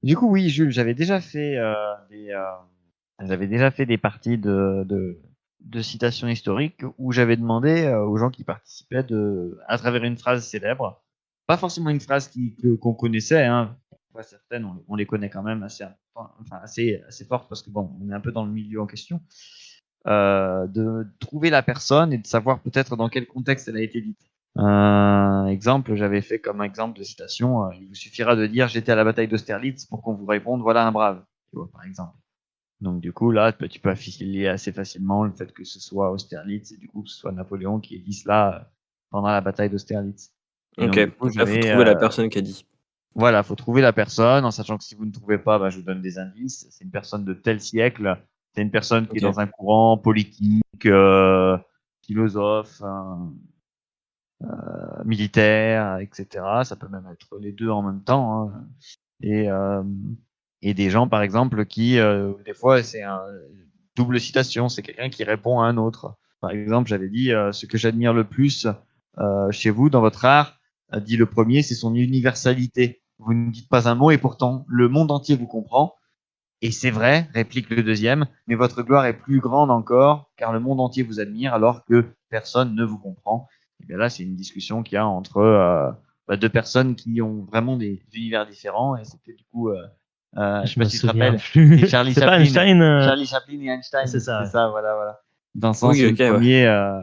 Du coup, oui, Jules, j'avais déjà fait des parties de citations historiques où j'avais demandé aux gens qui participaient à travers une phrase célèbre, pas forcément une phrase qu'on connaissait, hein. Parfois, certaines, on les connaît quand même assez fortes parce que bon, on est un peu dans le milieu en question, de trouver la personne et de savoir peut-être dans quel contexte elle a été dite. Exemple, j'avais fait comme exemple de citation, il vous suffira de dire j'étais à la bataille d'Austerlitz pour qu'on vous réponde voilà un brave, tu vois, par exemple. Donc du coup là, tu peux affilier assez facilement le fait que ce soit Austerlitz et du coup que ce soit Napoléon qui ait dit cela pendant la bataille d'Austerlitz. Et donc Ok, du coup donc là, faut trouver la personne qui a dit. voilà, faut trouver la personne en sachant que si vous ne trouvez pas, bah, je vous donne des indices. C'est une personne de tel siècle, c'est une personne qui est Ok. dans un courant politique, philosophe, militaire, etc. Ça peut même être les deux en même temps, hein. Et, euh, et des gens, par exemple, qui, des fois, c'est un double citation, c'est quelqu'un qui répond à un autre. Par exemple, j'avais dit ce que j'admire le plus chez vous, dans votre art, dit le premier, c'est son universalité. Vous ne dites pas un mot et pourtant le monde entier vous comprend. Et c'est vrai, réplique le deuxième, mais votre gloire est plus grande encore, car le monde entier vous admire alors que personne ne vous comprend. Et bien là, c'est une discussion qu'il y a entre deux personnes qui ont vraiment des univers différents. Et c'était du coup, je sais Je pas me si tu te souviens rappelles, plus. c'est Charlie C'est pas Chaplin. Einstein Charlie Chaplin et Einstein, C'est ça. c'est ça, voilà, voilà. Dans le sens Oui, où ok, le ouais. premier,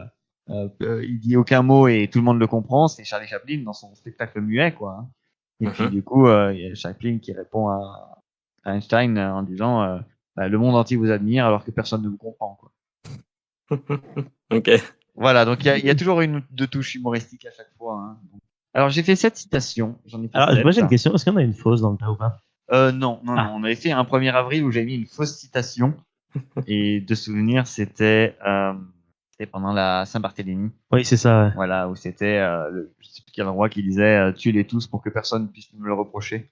il dit aucun mot et tout le monde le comprend, c'est Charlie Chaplin dans son spectacle muet, quoi, hein. Et puis du coup, il y a Chaplin qui répond à Einstein en disant bah, le monde entier vous admire alors que personne ne vous comprend, quoi. Ok. Voilà, donc il y a toujours une de touche humoristique à chaque fois, hein. Alors j'ai fait 7 citations, j'en ai fait Alors, 7. moi j'ai une question. Est-ce qu'il y en a une fausse dans le tas ou pas? Non, Ah. on avait fait un 1er avril où j'ai mis une fausse citation et de souvenir c'était pendant la Saint-Barthélemy. Oui, c'est ça. Ouais. Voilà, où c'était je sais plus quel roi qui disait tuez-les tous pour que personne puisse me le reprocher.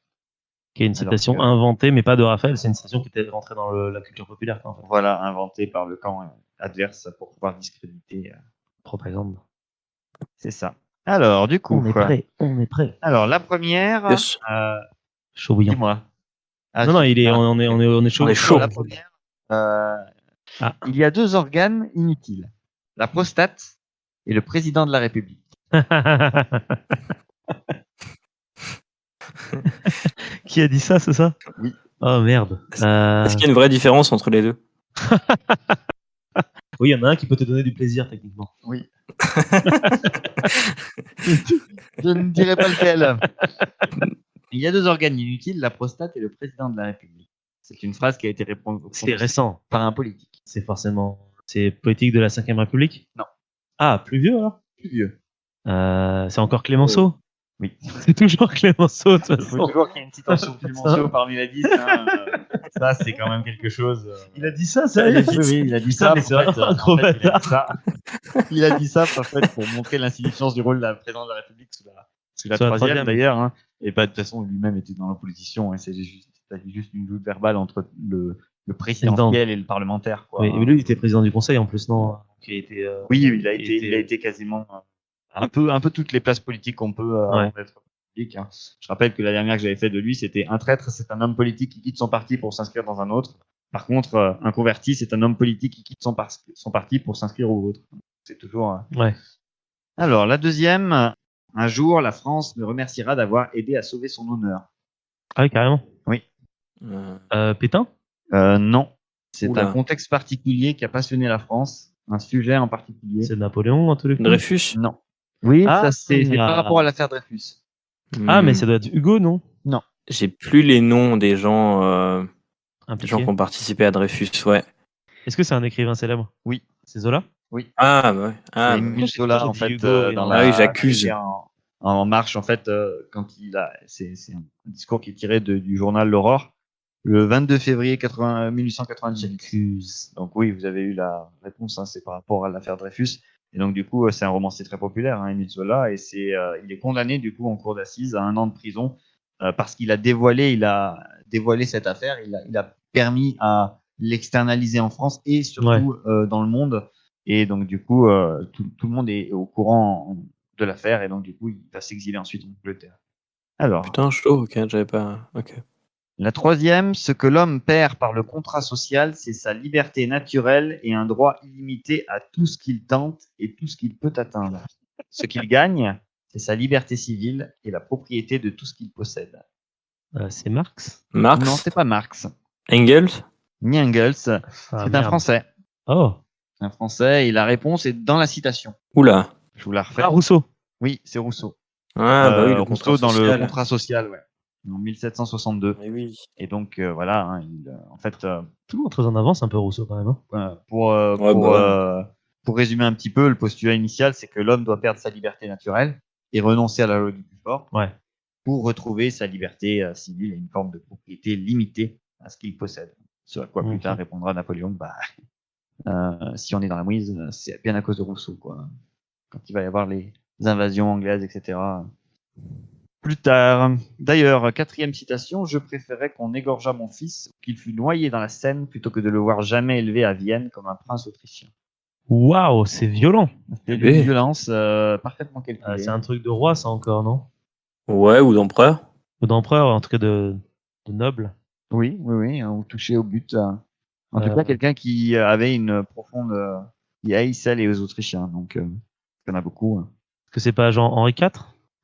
Qui est une Alors citation que, inventée, mais pas de Raphaël. C'est une citation qui était rentrée dans la culture populaire, quoi, en fait. voilà, inventé par le camp adverse pour pouvoir discréditer. Propagande. C'est ça. Alors, du coup, On est prêt. On est prêt. alors la première, Yes. Chaud bouillant. dis-moi. Ah, Non, non, on est chaud. On est chaud. Alors, la première, Ah. il y a 2 organes inutiles, la prostate et le président de la République. Qui a dit ça, c'est ça? Oui. Oh merde. Est-ce qu'il y a une vraie différence entre les deux? Oui, il y en a un qui peut te donner du plaisir, techniquement. Oui. Je ne dirai pas lequel. Il y a 2 organes inutiles, la prostate et le président de la République. C'est une phrase qui a été répondue C'est récent. par un politique. C'est forcément. C'est politique de la 5ème République? Non. Ah, plus vieux alors? Plus vieux. C'est encore Clémenceau? Oui. C'est toujours Clémenceau, de toute Il faut façon. toujours qu'il y ait une citation de Clémenceau parmi les 10. Hein. Ça, c'est quand même quelque chose. Il a dit ça, sérieux? Oui, oui, il a dit Putain, ça. mais c'est vraiment un gros bâtard. Il a dit ça en fait pour montrer l'insignifiance du rôle de la présidente de la République sous la troisième d'ailleurs. Hein. Et pas de toute façon, lui-même était dans l'opposition. Hein. C'est juste une lutte verbale entre le présidentiel et le parlementaire, quoi. Oui, mais lui, il était président du Conseil en plus, non? Qui a été, oui, il a été quasiment un peu toutes les places politiques qu'on peut avant d'être politique. Hein. Je rappelle que la dernière que j'avais fait de lui, c'était un traître, c'est un homme politique qui quitte son parti pour s'inscrire dans un autre. Par contre, un converti, c'est un homme politique qui quitte son parti pour s'inscrire au autre. C'est toujours. Ouais. Alors, la deuxième, un jour, la France me remerciera d'avoir aidé à sauver son honneur. Ah oui, carrément. Oui. Pétain? Non. C'est un contexte particulier qui a passionné la France, un sujet en particulier. C'est Napoléon, en tous les cas. Dreyfus? Non. Oui, ça c'est par rapport à l'affaire Dreyfus. Ah, mais ça doit être Hugo, non? Non. J'ai plus les noms des gens qui ont participé à Dreyfus, ouais. Est-ce que c'est un écrivain célèbre? Oui. C'est Zola? Oui. Ah, bah ouais. C'est Émile Zola, en fait, dans la... oui, j'accuse. En marche, en fait, quand il a... C'est un discours qui est tiré du journal L'Aurore, le 22 février 1898. J'accuse. Donc oui, vous avez eu la réponse, hein, c'est par rapport à l'affaire Dreyfus. Et donc du coup, c'est un romancier très populaire, hein, Émile Zola, et il est condamné du coup en cour d'assises à 1 an de prison parce qu'il a dévoilé cette affaire, il a permis à l'externaliser en France et surtout dans le monde. Et donc du coup, tout le monde est au courant de l'affaire et donc du coup, il va s'exiler ensuite en Angleterre. Alors. Putain, chaud, ok, j'avais pas. Ok. La troisième, ce que l'homme perd par le contrat social, c'est sa liberté naturelle et un droit illimité à tout ce qu'il tente et tout ce qu'il peut atteindre. Ce qu'il gagne, c'est sa liberté civile et la propriété de tout ce qu'il possède. C'est Marx. Marx. Non, c'est pas Marx. Engels. Ni Engels. C'est un merde. Français. Oh. Un Français, et la réponse est dans la citation. Oula. Je vous la refais. Ah, Rousseau. Oui, c'est Rousseau. Ah, bah oui, le Rousseau contrat dans social. le contrat social, ouais. En 1762. Mais oui. Et donc, voilà, hein, en fait, Tout le monde très en avance un peu Rousseau quand même. Hein. Pour résumer un petit peu, le postulat initial, c'est que l'homme doit perdre sa liberté naturelle et renoncer à la loi du plus fort Ouais. pour retrouver sa liberté civile et une forme de propriété limitée à ce qu'il possède. Ce à quoi plus tard répondra Napoléon, si on est dans la mouise, c'est bien à cause de Rousseau, quoi. Quand il va y avoir les invasions anglaises, etc. Plus tard. D'ailleurs, quatrième citation, je préférais qu'on égorgeât mon fils, qu'il fût noyé dans la Seine, plutôt que de le voir jamais élevé à Vienne comme un prince autrichien. Waouh, c'est violent. C'est une violence parfaitement calculée. C'est un truc de roi, ça encore, non? Ouais, ou d'empereur. Ou d'empereur, en tout cas de noble. Oui, ou touché au but. En tout cas, quelqu'un qui avait une profonde qui haïssait les Autrichiens. Donc, il y en a beaucoup. Est-ce que c'est pas Jean Henri IV?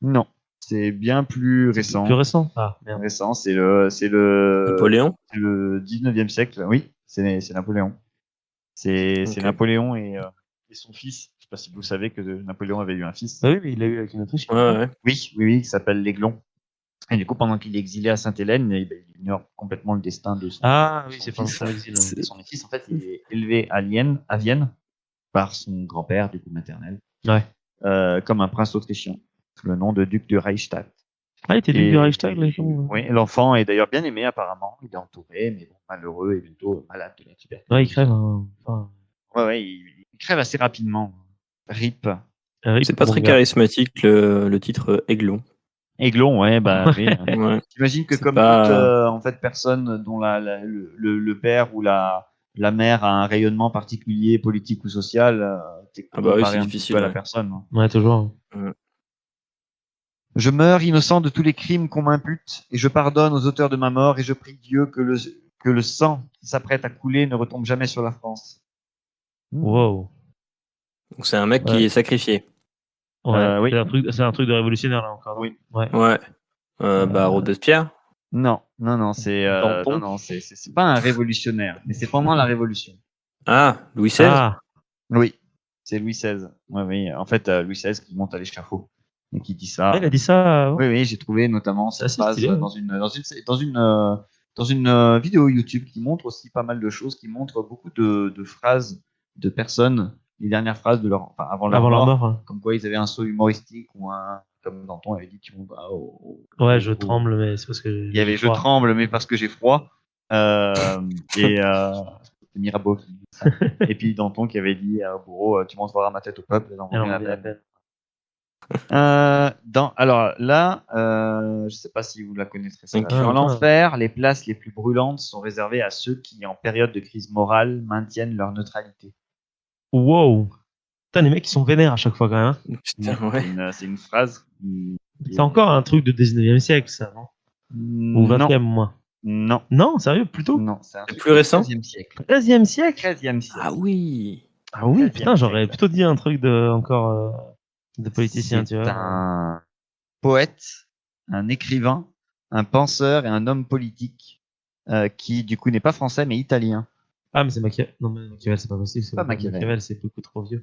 Non, c'est bien plus récent. Plus récent. Ah, merde. Récent, c'est le Napoléon. C'est le 19e siècle. Oui, c'est Napoléon. C'est Napoléon et son fils. Je ne sais pas si vous savez que Napoléon avait eu un fils. Bah oui, mais il l'a eu avec une Autriche. Ouais. Oui, qui s'appelle l'Aiglon. Et du coup, pendant qu'il est exilé à Sainte-Hélène, il ignore complètement le destin de son c'est pendant son exil. Et son fils, en fait, il est élevé à Vienne, par son grand-père, du coup maternel, comme un prince autrichien, sous le nom de duc de Reichstadt. Ah, il était duc de Reichstadt, là. Oui, l'enfant est d'ailleurs bien aimé, apparemment. Il est entouré, mais bon, malheureux et bientôt malade de la tuberculose. Ouais, il crève. Il crève assez rapidement. RIP. C'est pas très charismatique le titre Aiglon. Aiglon, oui. Ouais. J'imagine que comme toute en fait, personne dont le père ou la mère a un rayonnement particulier, politique ou social, t'es comparé un petit peu à la personne. Hein. Ouais, toujours. Je meurs innocent de tous les crimes qu'on m'impute, et je pardonne aux auteurs de ma mort, et je prie Dieu que le sang qui s'apprête à couler ne retombe jamais sur la France. Wow. Donc c'est un mec qui est sacrifié. Ouais, oui. C'est un truc de révolutionnaire là encore. Oui. Ouais. Robespierre. Non, c'est pas un révolutionnaire, mais c'est pendant la Révolution. Ah, Louis XVI. Oui, c'est Louis XVI. Oui. En fait, Louis XVI qui monte à l'échafaud et qui dit ça. Ah, il a dit ça. Oui, j'ai trouvé notamment cette phrase dans une vidéo YouTube qui montre aussi pas mal de choses, qui montre beaucoup de phrases de personnes, les dernières phrases de avant leur mort, comme quoi ils avaient un saut humoristique ou comme Danton avait dit, je tremble, mais c'est parce que il y avait je tremble, mais parce que j'ai froid. Et Mirabeau qui dit ça. Et puis Danton qui avait dit à Bourreau, tu montreras ma tête au peuple, et la peine. Alors là, je sais pas si vous la connaîtrez. Dans l'enfer, les places les plus brûlantes sont réservées à ceux qui, en période de crise morale, maintiennent leur neutralité. Wow. Putain, les mecs, ils sont vénères à chaque fois quand même. Hein. Putain, c'est une phrase. C'est encore un truc de 19e siècle, ça, non? Ou 20e, moins. Non. Non, sérieux, plutôt? Non, c'est un truc plus récent. 13e siècle. 13e siècle? 13e siècle. Ah oui. Putain, j'aurais plutôt dit un truc de politicien, tu vois. C'est un poète, un écrivain, un penseur et un homme politique qui, du coup, n'est pas français mais italien. Ah, mais c'est Machiavel. Non, mais Machiavel, c'est pas possible. C'est pas Machiavel. Machiavel, c'est beaucoup trop vieux.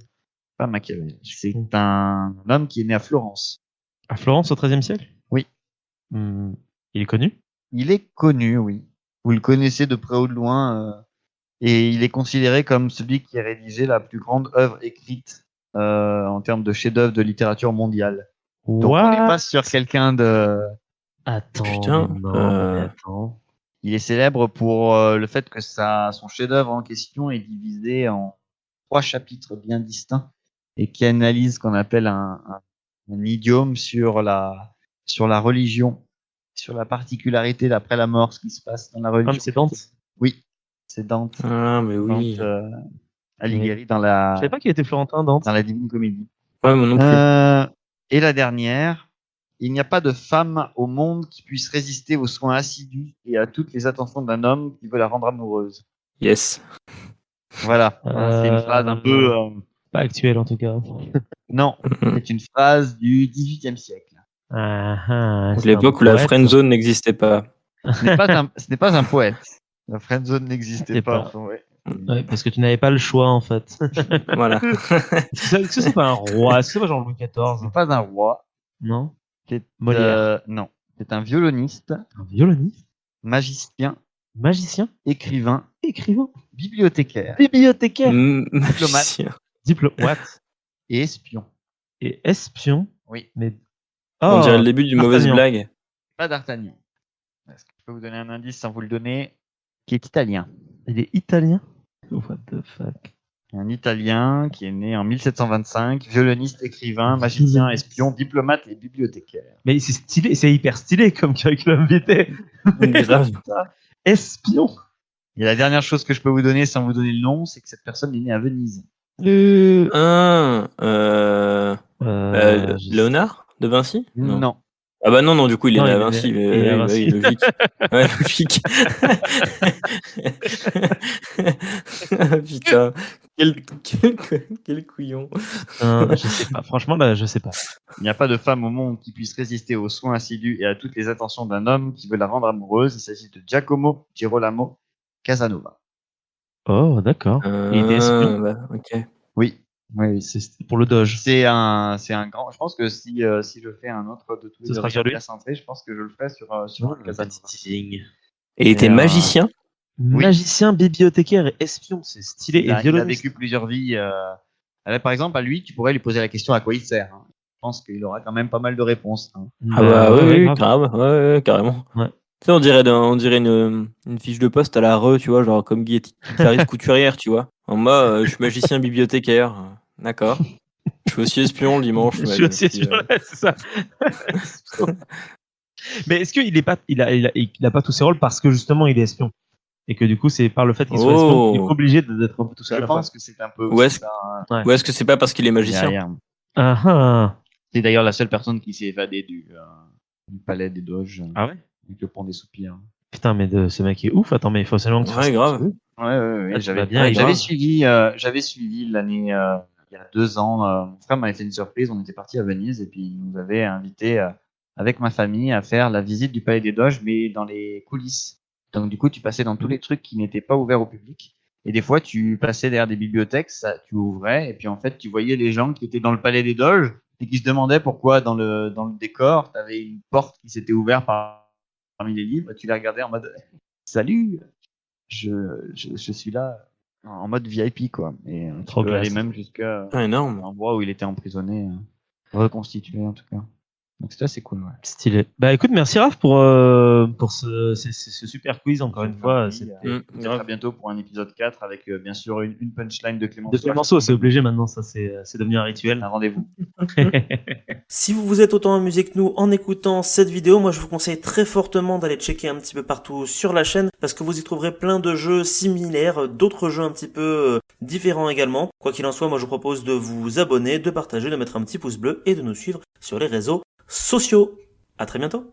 Pas Machiavel. C'est un homme qui est né à Florence. À Florence, au XIIIe siècle? Oui. Il est connu? Il est connu, oui. Vous le connaissez de près ou de loin. Et il est considéré comme celui qui a rédigé la plus grande œuvre écrite en termes de chef-d'œuvre de littérature mondiale. Donc on n'est pas sur quelqu'un de... Attends, attends. Il est célèbre pour le fait que son chef-d'œuvre en question est divisé en 3 chapitres bien distincts et qui analyse ce qu'on appelle un idiome sur la religion, sur la particularité d'après la mort, ce qui se passe dans la religion. Comme c'est Dante. Oui, c'est Dante. Ah, mais oui. Dante Alighieri dans la... Je savais pas qu'il était florentin, Dante. Dans la Divine Comédie. Ouais, moi non plus. Et la dernière, Il n'y a pas de femme au monde qui puisse résister aux soins assidus et à toutes les attentions d'un homme qui veut la rendre amoureuse. Yes. Voilà. C'est une phrase un peu... Pas actuelle en tout cas. Non, c'est une phrase du XVIIIe siècle. L'époque où la friendzone n'existait pas. Ce n'est pas un poète. La friendzone n'existait pas. Enfin, ouais. Ouais, parce que tu n'avais pas le choix en fait. Voilà. Est-ce que c'est pas un roi? Est-ce que c'est pas genre Louis Ce XIV? n'est pas un roi. Non. Molière. Non. C'est un violoniste. Un violoniste? Magicien. Magicien? Écrivain. Bibliothécaire. Magicien. Diplomate. Et espion. Et espion? Oui. Mais... On dirait le début d'une mauvaise blague. Pas d'Artagnan. Est-ce que je peux vous donner un indice sans vous le donner? Qui est italien. Il est italien? What the fuck? Un Italien qui est né en 1725, violoniste, écrivain, magicien, espion, diplomate et bibliothécaire. Mais c'est stylé, c'est hyper stylé comme curriculum vitae. Grave. Espion. Et la dernière chose que je peux vous donner sans vous donner le nom, c'est que cette personne est née à Venise. Léonard de Vinci? Non. Ah bah non, du coup, il est né à Vinci. Oui, logique. Ouais, logique. Putain, quel couillon. Je sais pas, franchement, là, je sais pas. Il n'y a pas de femme au monde qui puisse résister aux soins assidus et à toutes les attentions d'un homme qui veut la rendre amoureuse. Il s'agit de Giacomo Girolamo Casanova. Oh, d'accord. Il était espion. Ok. Oui. C'est pour le Doge. C'est un grand. Je pense que si je fais un autre de tous les centrés, je pense que je le ferai sur Casanova. Et il était magicien. Magicien, bibliothécaire et espion, c'est stylé. Et violoniste. Il a vécu plusieurs vies. Par exemple, à lui, tu pourrais lui poser la question à quoi il sert. Hein. Je pense qu'il aura quand même pas mal de réponses. Hein. Ah bah oui, carrément. Ouais. Tu sais, on dirait une fiche de poste à la tu vois, genre comme guitariste couturière, tu vois. Moi, je suis magicien bibliothécaire. D'accord. Je suis aussi espion le dimanche. Je suis aussi espion, c'est ça. Mais est-ce qu'il est pas, il a pas tous ses rôles parce que justement il est espion et que du coup c'est par le fait qu'il soit espion qu'il est obligé d'être un peu tout seul. Je pense que c'est un peu. Ou est-ce que c'est pas parce qu'il est magicien? C'est d'ailleurs la seule personne qui s'est évadée du palais des Doges. Ah ouais. Avec le pont des soupirs. Putain, mais ce mec est ouf. Attends, mais il faut seulement que tu fasses grave. Ouais. J'avais suivi l'année il y a 2 ans. Mon frère m'avait fait une surprise. On était parti à Venise et puis il nous avait invité avec ma famille à faire la visite du Palais des Doges, mais dans les coulisses. Donc du coup, tu passais dans tous les trucs qui n'étaient pas ouverts au public. Et des fois, tu passais derrière des bibliothèques, tu ouvrais et puis en fait, tu voyais les gens qui étaient dans le Palais des Doges et qui se demandaient pourquoi dans le décor, tu avais une porte qui s'était ouverte parmi les livres, tu les regardais en mode salut, je suis là en mode VIP quoi. Et tu peux aller même jusqu'à l'endroit où il était emprisonné, reconstitué en tout cas. Donc c'est assez cool. Ouais. Stylé. Bah écoute, merci Raph pour ce super quiz encore une fois. Peut-être à bientôt pour un épisode 4 avec bien sûr une punchline de Clémenceau. De Clémenceau, c'est obligé maintenant, ça c'est devenu un rituel. Un rendez-vous. Si vous vous êtes autant amusé que nous en écoutant cette vidéo, moi je vous conseille très fortement d'aller checker un petit peu partout sur la chaîne parce que vous y trouverez plein de jeux similaires, d'autres jeux un petit peu différents également. Quoi qu'il en soit, moi je vous propose de vous abonner, de partager, de mettre un petit pouce bleu et de nous suivre sur les réseaux sociaux. À très bientôt.